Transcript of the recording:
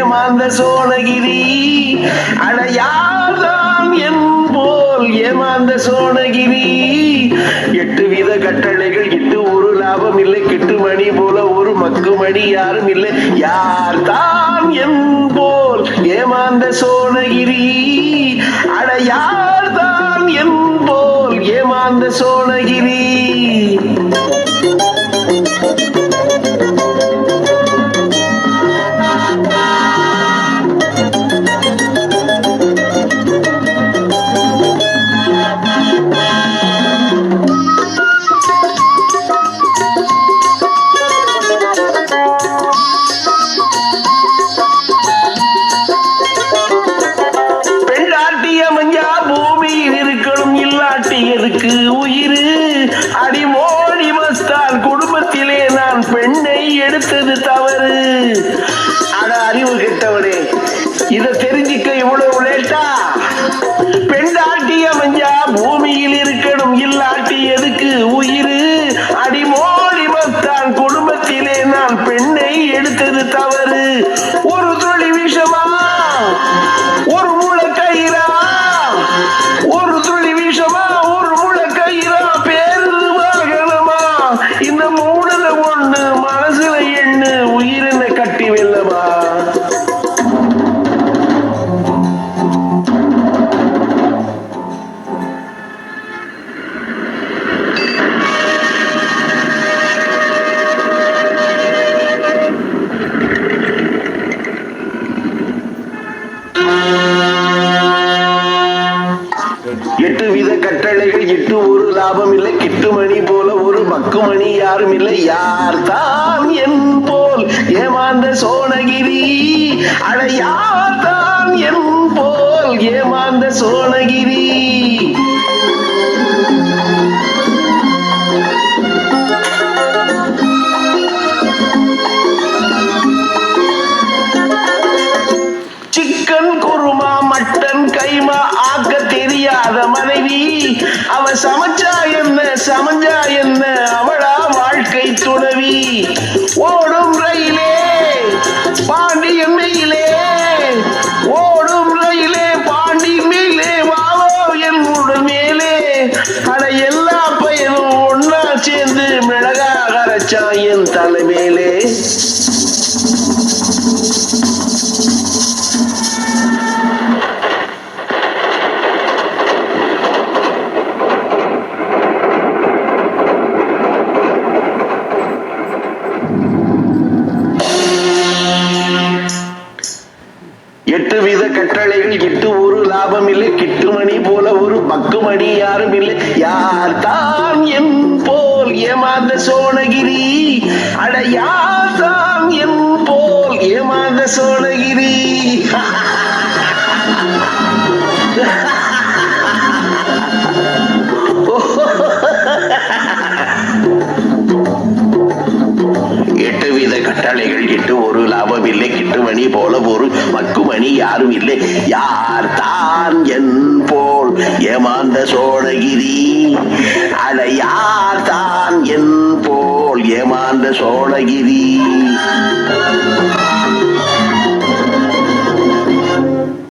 ஏமாந்த சோனகிரி அடையாதான் என் போல் ஏமாந்த சோனகிரி. 8 வித கட்டளைகள் இட்டு ஒரு லாபம் இல்லை, கிட்டு மணி போல ஒரு மக்கு மணி யாரும் இல்லை. யார் தான் என் போல் ஏமாந்த சோனகிரி அடையார் தான் என் போல் ஏமாந்த சோனகிரி. உயிரு அடிமோடி மஸ்தான் குடும்பத்திலே நான் பெண்ணை எடுத்தது தவறு. அட அறிவு கெட்டவனே, இத தெரிஞ்சிக்க இவ்வளவு லேட்டா? பெண்டாட்டி அமைஞ்சா பூமியில் இருக்கணும், இல்லாட்டி எதுக்கு உயிரு அடிமோடி மஸ்தான் குடும்பத்திலே நான் பெண்ணை எடுத்தது தவறு. ஒரு துளி விஷமா ஒரு முளை கயிறா, ஒரு துளி விஷமா ஒரு முளை கயிறா, பேரு வாகனமா இந்த மூணுல ஒண்ணு மனசுல எண்ணு, உயிரின கட்டி வெல்லமா. எட்டு வித கட்டளைகள் இட்டு ஒரு லாபம் இல்லை, கிட்டு மணி போல ஒரு மக்கு மணி யாரும் இல்லை. யார் தான் என் போல் ஏமாந்த சோனகிரி அட யார் தான் என் போல் ஏமாந்த சோனகிரி. சிக்கன் குருமா மட்டன் கைமா ஆக்க தெரியாத மனைவி, அவ சமைச்சா என்ன சமைஞ்சா என்ன அவளா வாழ்க்கை துணவி. ஓடும் ரயிலே பாண்டியன் மேலே, ஓடும் ரயிலே பாண்டியன் மேலே, வாவோ என் உடல் மேலே. அட எல்லா பையனும் ஒன்னா சேர்ந்து மிளகா கரைச்சா என் தலைமேலே. எட்டு வித கட்டளைகள் இட்டு ஒரு லாபம் இல்லை, கிட்டு மணி போல ஒரு மக்கு மணி யாரும் இல்லை. யார் தான் என் போல் ஏமாந்த சோனகிரி அட யார் தான் என் போல் ஏமாந்த சோனகிரி. எட்டு வித கட்டளைகள் இட்டு ஒரு லாபம் இல்லை, கிட்டு மணி போல ஒரு மக்கு மணி யாரும் இல்லை. யார் தான் என் போல் ஏமாந்த சோனகிரி அட யார் தான் என் போல் ஏமாந்த சோனகிரி.